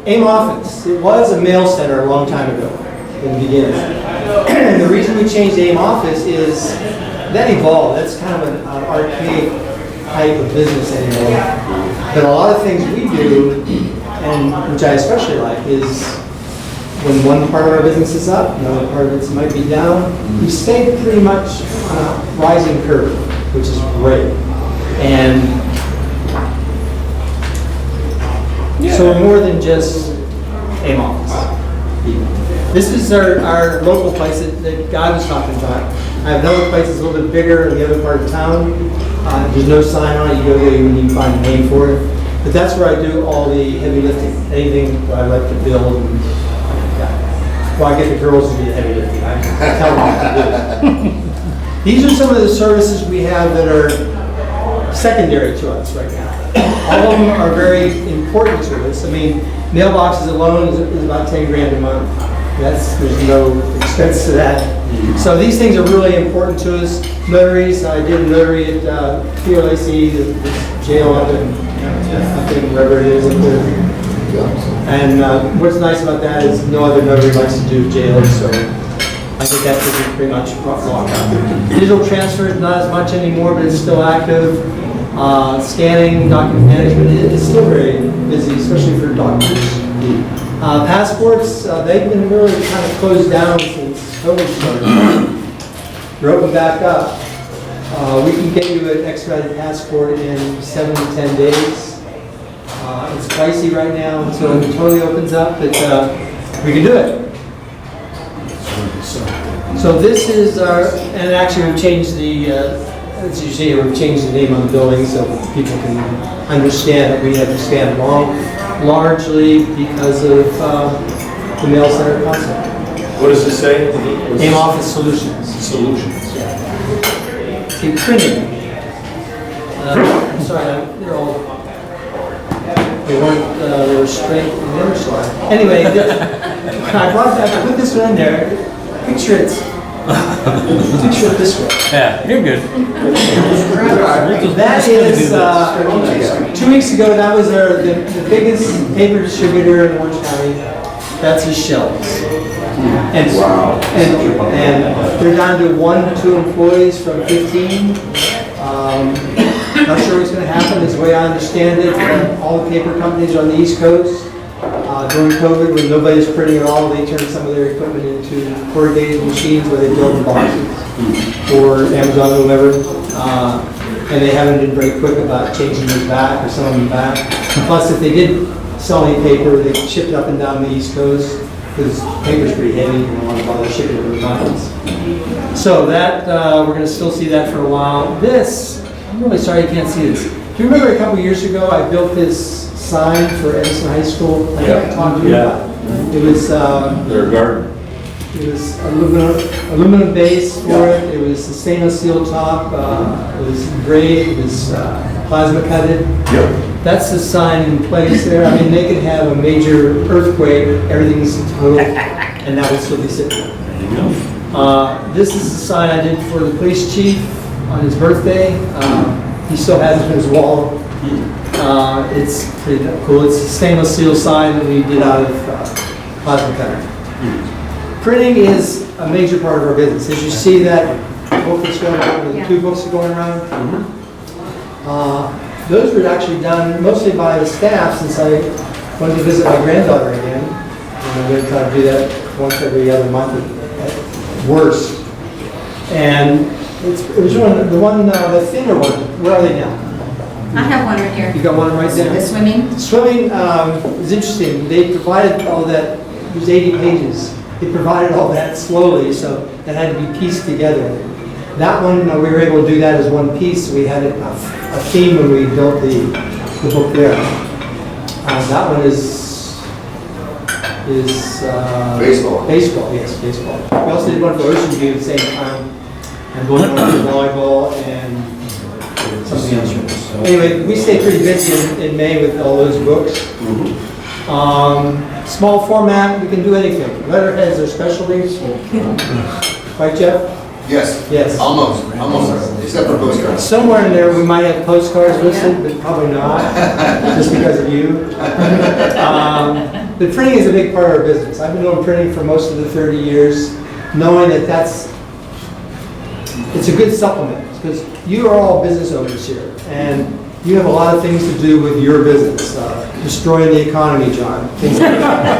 AIM office, it was a mail center a long time ago in the beginning. And the reason we changed AIM office is that evolved. That's kind of an archaic type of business anymore. But a lot of things we do, and which I especially like, is when one part of our business is up, another part of it might be down, we stay pretty much on a rising curve, which is great. And so we're more than just AIM office. This is our local place that God was talking about. I have another place that's a little bit bigger in the other part of town. There's no sign on it. You go there and you can find a name for it. But that's where I do all the heavy lifting. Anything I like to build. And, well, I get the girls to do the heavy lifting. I tell them what to do. These are some of the services we have that are secondary to us right now. All of them are very important to us. I mean, mailboxes alone is about 10 grand a month. There's no expense to that. So these things are really important to us. Notaries, I did a notary at PLAC, the jail up in wherever it is up there. And what's nice about that is no other notary likes to do jail, so I think that's pretty much locked out. Digital transfer is not as much anymore, but it's still active. Scanning, document management is still very busy, especially for doctors. Passports, they've been really kind of closed down since COVID started. They're open back up. We can get you an expedited passport in 7 to 10 days. It's pricey right now until it totally opens up, but we can do it. So this is our, and actually we've changed the, as you see, we've changed the name on the building so people can understand that we have to stand long, largely because of the mail center concept. What does this say? AIM Office Solutions. Solutions. Yeah. In printing. I'm sorry, they're all, they weren't, they were straight in the other slide. Anyway, I brought that, I put this one in there. Picture it. Picture it this way. Yeah, you're good. That is, 2 weeks ago, that was the biggest paper distributor in Orange County. That's his shelves. And, wow. And they're down to 1 to 2 employees from 15. Not sure what's going to happen. Is the way I understand it, all the paper companies on the East Coast, during COVID, when nobody's printing at all, they turned some of their equipment into corrugated machines where they build boxes, or Amazon or whatever. And they haven't been very quick about changing them back or selling them back. Plus, if they did sell any paper, they shipped up and down the East Coast because paper's pretty heavy. You don't want to bother shipping it to the continents. So that we're going to still see that for a while. This, I'm really sorry you can't see this. Do you remember a couple years ago I built this sign for Edison High School? I think I talked to you about it. It was Their garden. it was aluminum base for it. It was a stainless steel top. It was gray. It was plasma cutted. Yep. That's the sign in place there. I mean, they could have a major earthquake, everything's total, and that would still be sitting there. There you go. This is the sign I did for the police chief on his birthday. He still has it on his wall. It's pretty cool. It's a stainless steel sign that we did out of plasma cutter. Printing is a major part of our business. As you see that book that's going around, the 2 books are going around, those were actually done mostly by the staff since I went to visit my granddaughter again. And I'm going to try to do that once every other month at worst. And it was the thinner one. Where are they now? I have one right here. You got one right there? The swimming? Swimming is interesting. They provided all that, it was 80 pages. They provided all that slowly, so that had to be pieced together. That one, we were able to do that as one piece. We had a theme when we built the book there. That one is Baseball. Baseball, yes, baseball. We also did one for Ocean View at the same time. And one for volleyball and something else. Anyway, we stayed pretty busy in May with all those books. Small format, we can do anything. Letterheads are specialties. Right, Jeff? Yes. Yes. Almost, except for postcards. Somewhere in there, we might have postcards listed, but probably not, just because of you. But printing is a big part of our business. I've been doing printing for most of the 30 years, knowing that it's a good supplement, because you are all business owners here, and you have a lot of things to do with your business. Destroying the economy, John. Things like that.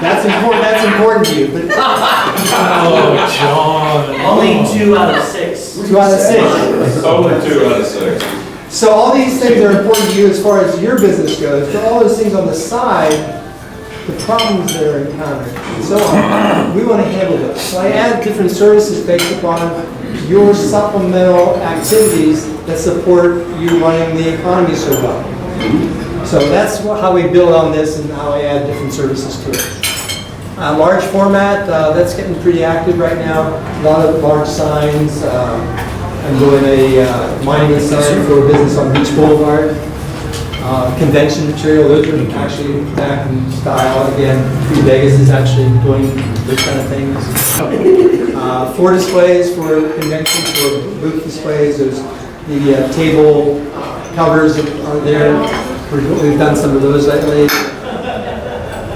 That's important to you. But Oh, John. Only 2 out of 6. 2 out of 6. Only 2 out of 6. So all these things are important to you as far as your business goes, but all those things on the side, the problems that are encountered, and so on, we want to handle those. So I add different services based upon your supplemental activities that support you running the economy so well. So that's how we build on this and how I add different services to it. Large format, that's getting pretty active right now. A lot of large signs. I'm doing a monument sign for a business on Beach Boulevard. Convention material, those are actually back in style again. Free Vegas is actually doing those kind of things. Floor displays for conventions, for booth displays. There's the table covers are there. We've done some of those lately.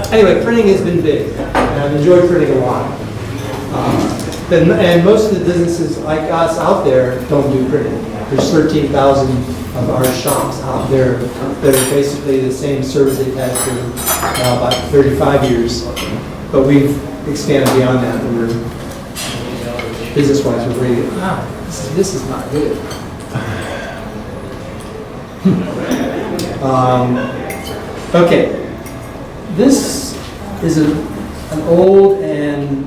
Anyway, printing has been big, and I've enjoyed printing a lot. And most of the businesses like us out there don't do printing. There's 13,000 of our shops out there that are basically the same service they've had for about 35 years. But we've expanded beyond that. And we're, business-wise, we're really, this is not good. Okay. This is an old and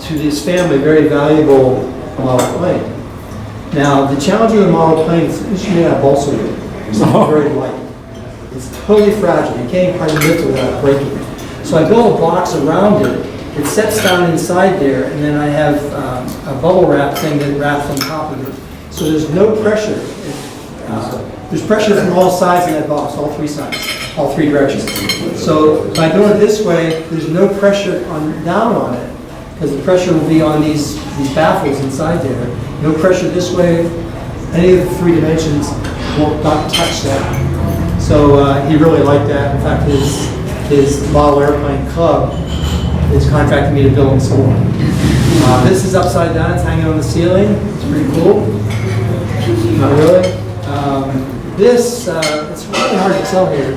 to this family very valuable model plane. Now, the challenge of the model plane is usually made out of balsa wood. It's very light. It's totally fragile. You can't hardly lift it without breaking it. So I built a box around it. It sets down inside there, and then I have a bubble wrap thing that wraps on top of it. So there's no pressure. There's pressure from all sides in that box, all 3 sides, all 3 directions. So by doing it this way, there's no pressure down on it, because the pressure will be on these baffles inside there. No pressure this way. Any of the 3 dimensions won't not touch that. So he really liked that. In fact, his model airplane club is contracting me to build him some more. This is upside down. It's hanging on the ceiling. It's pretty cool. Not really. This, it's really hard to tell here.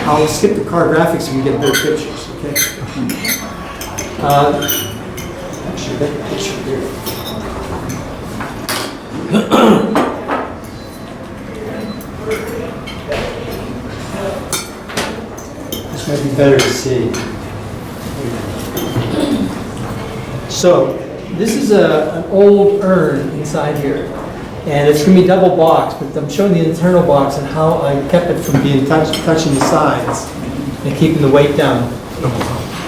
I'll skip the car graphics so we get better pictures, okay? Actually, that picture here. This might be better to see. So, this is an old urn inside here. And it's going to be double boxed, but I'm showing the internal box and how I kept it from being touching the sides and keeping the weight down.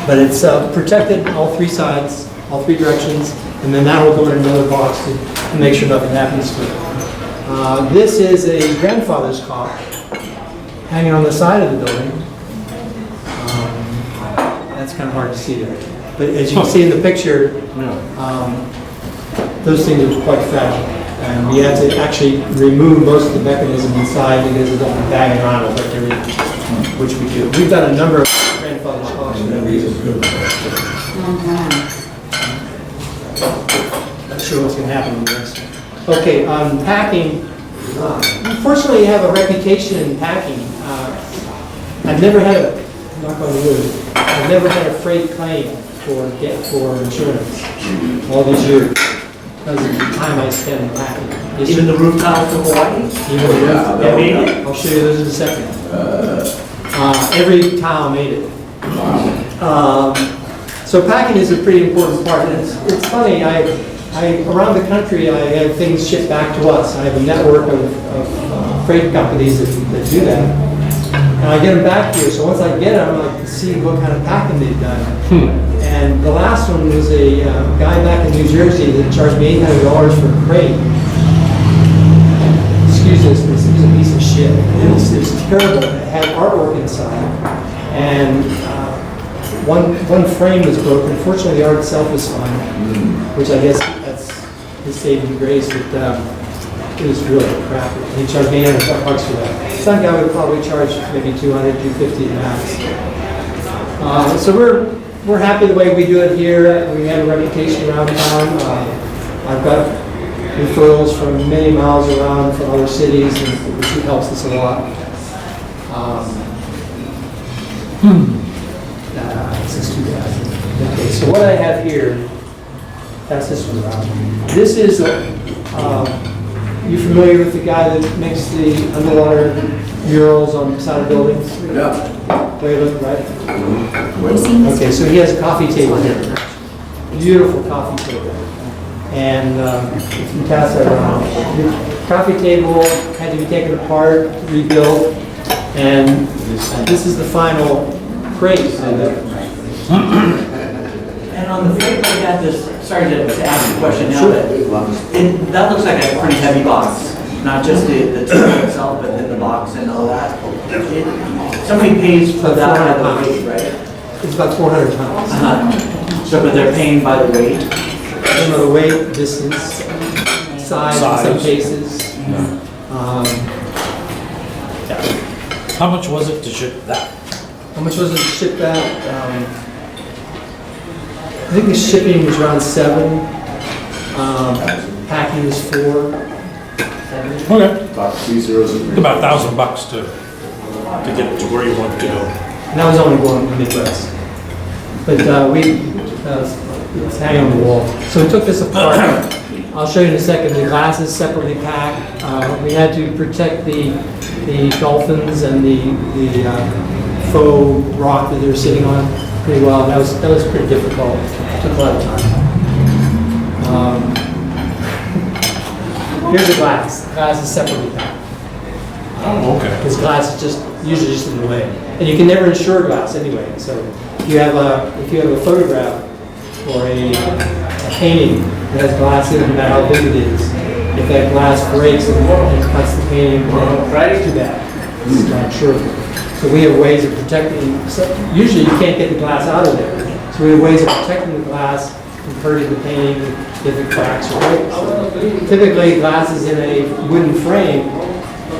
But it's protected all 3 sides, all 3 directions, and then that will go in another box to make sure nothing happens to it. This is a grandfather's clock hanging on the side of the building. That's kind of hard to see there. But as you can see in the picture, those things are quite fragile. And we had to actually remove most of the mechanism inside because of the banging around with everything, which we do. We've done a number of grandfather's clocks for that reason. Not sure what's going to happen in the rest. Okay, packing. Unfortunately, I have a reputation in packing. I've never had a, knock on wood, I've never had a freight claim for insurance all these years. Because of the time I spend packing. Even the roof tile to Hawaii? Even the roof. I'll show you those in a second. Every tile made it. So packing is a pretty important part. And it's funny, around the country I have things shipped back to us. I have a network of freight companies that do that. And I get them back here, so once I get them, I like to see what kind of packing they've done. And the last one was a guy back in New Jersey that charged me $800 for a crate. Excuse this was a piece of shit. It was terrible. It had artwork inside. And one frame was broken. Fortunately, the art itself was fine, which I guess that's his saving grace, but it was really crappy. And he charged me $800 for that. Some guy would probably charge maybe 200, 250 max. So we're happy the way we do it here. We have a reputation around town. I've got referrals from many miles around from other cities, and which helps us a lot. This is too bad. Okay, so what I have here, pass this one around. This is, you familiar with the guy that makes the underwater murals on the side of buildings? Yeah. Wayland, right? Have you seen this? Okay, so he has a coffee table here. Beautiful coffee table. And if you pass that around, the coffee table had to be taken apart, rebuilt, and this is the final crate of it. And on the frame, I got this, sorry to ask a question now, Sure. but that looks like a pretty heavy box. Not just the table itself, but then the box and all that. Somebody pays for that by the weight, right? It's about 400 pounds. So, but they're paying by the weight? I don't know the weight, distance, size in some Size. cases. How much was it to ship that? How much was it to ship that? I think the shipping was around 7. Packing was 4. Okay. About 2 zeros and About $1,000 to get to where you want to go. And that was only going to the Midwest. But it's hanging on the wall. So we took this apart. I'll show you in a second. The glass is separately packed. We had to protect the dolphins and the faux rock that they were sitting on pretty well. That was pretty difficult. It took a lot of time. Here's the glass. The glass is separately packed. Oh, okay. Because glass is usually just in the way, and you can never insure glass anyway. So if you have a photograph or a painting that has glass in it, no matter how big it is, if that glass breaks and cuts the painting, then it's too bad. It's not insurable. So we have ways of protecting. So usually you can't get the glass out of there. So we have ways of protecting the glass from hurting the painting if it cracks or breaks. Typically, glass is in a wooden frame.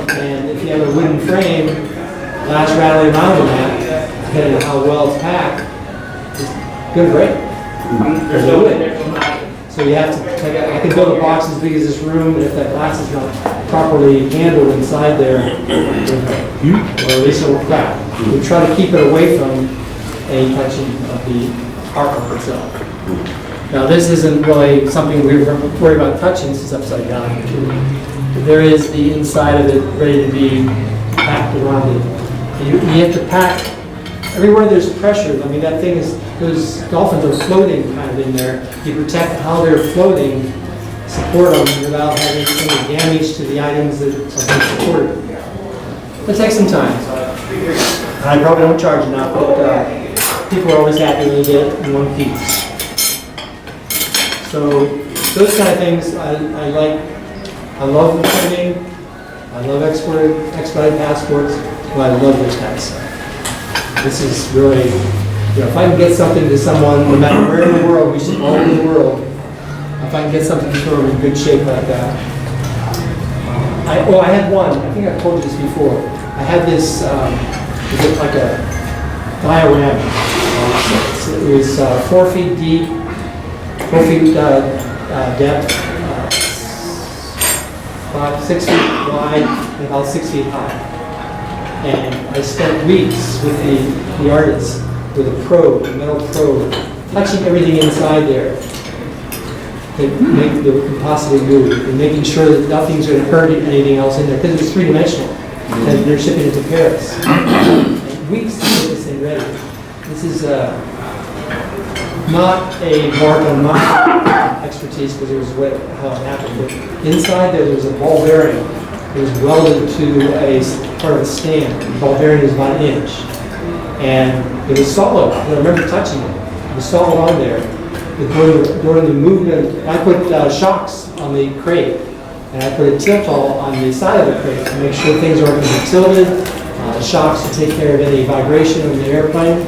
And if you have a wooden frame, glass rattling around in that, depending on how well it's packed, it's going to break. There's no wood. So you have to take I can build a box as big as this room, and if that glass is not properly handled inside there, or at least it will crack. We try to keep it away from any touching of the artwork itself. Now this isn't really something we worry about touching, this is upside down. There is the inside of it ready to be packed around it. You have to pack everywhere there's pressure. I mean, that thing is, those dolphins are floating kind of in there. You protect how they're floating, support them without having any damage to the items that are being supported. It takes some time. I probably don't charge enough, but people are always happy when you get it in one piece. So those kind of things I like. I love the printing, I love expedited passports, but I love this kind of stuff. This is really, if I can get something to someone, no matter where in the world, we should all over the world, if I can get something to them in good shape like that. I had one, I think I've told you this before. I had this, is it like a diorama? It was 4 feet deep, 4 feet depth, 6 feet wide and about 6 feet high. And I spent weeks with the artists with a probe, a metal probe, touching everything inside there that could possibly move, and making sure that nothing's going to hurt anything else in there, because it was 3-dimensional, and they're shipping it to Paris. And weeks to get this thing ready. This is not a mark on my expertise because it was how it happened. But inside there was a ball bearing. It was welded to a part of a stand. The ball bearing was about 1 inch. And it was solid. I remember touching it. It was solid on there. During the movement, I put shocks on the crate. And I put a tilt ball on the side of the crate to make sure things aren't going to be tilted. Shocks to take care of any vibration in the airplane.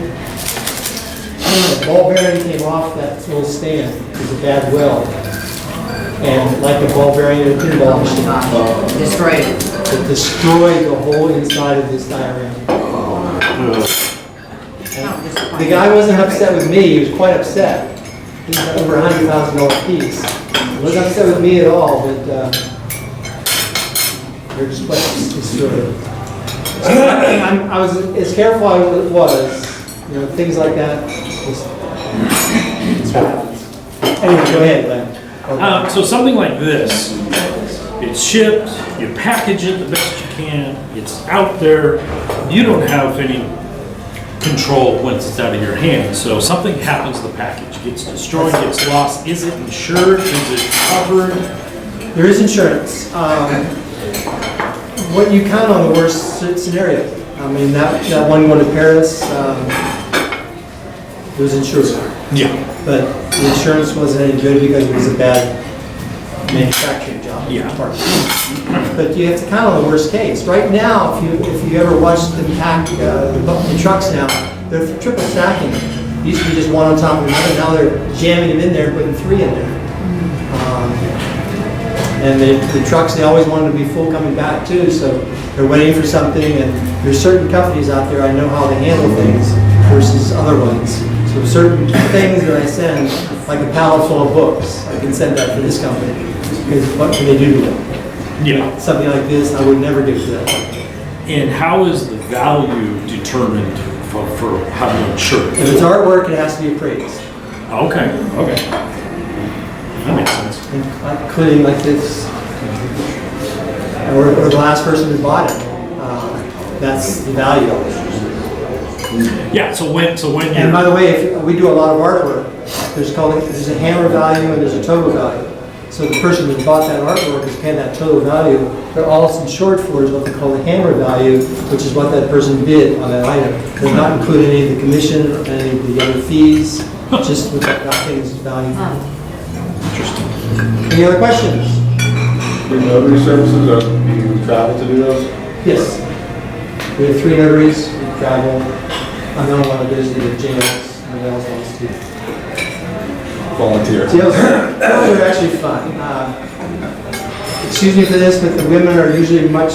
The ball bearing came off that little stand, it was a bad weld. And like the ball bearing in a pinball machine, Destroyed it. it destroyed the whole inside of this diorama. The guy wasn't upset with me, he was quite upset. He was over $100,000 piece. He wasn't upset with me at all, but they're just quite destroyed. I was as careful as I was, you know, things like that. It's what happens. Anyway, go ahead, Glenn. So something like this, it's shipped, you package it the best you can, it's out there, you don't have any control once it's out of your hands. So something happens to the package, gets destroyed, gets lost, is it insured, is it covered? There is insurance. What you count on the worst scenario. I mean, that one going to Paris, it was insured. Yeah. But the insurance wasn't any good because it was a bad manufacturing job. Yeah. But you have to count on the worst case. Right now, if you ever watch them pack the trucks now, they're triple stacking. It used to be just one on top of another. Now they're jamming them in there and putting 3 in there. And the trucks, they always wanted to be full coming back too, so they're waiting for something. And there's certain companies out there, I know how they handle things versus other ones. So certain things that I send, like a pallet full of books, I can send that to this company, because what can they do to them? Yeah. Something like this, I would never give to that company. And how is the value determined for how to insure If it? it's artwork, it has to be appraised, Okay, okay. That makes sense. including like this, or the last person who bought it. That's the value of it. Yeah, so when And by you're, the way, if we do a lot of artwork, there's a hammer value and there's a total value. So the person who bought that artwork is paying that total value. But all it's insured for is what they call the hammer value, which is what that person bid on that item. Does not include any of the commission or any of the other fees, just what that thing's value. Any other questions? Your notary services, or do you travel to do those? Yes. We have 3 notaries, we travel. I'm the only one that goes to the jails, nobody else wants to. Volunteer. Jails are actually fun. Excuse me for this, but the women are usually much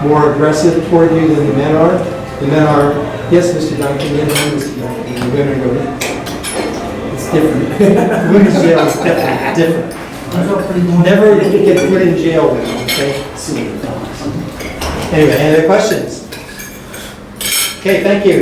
more aggressive toward you than the men are. The men are, yes, Mr. Duncan, yes, Mr. Duncan, and the women go, it's different. The women's jail is definitely different. Never get put in jail with them, okay? Anyway, any other questions? Okay, thank you.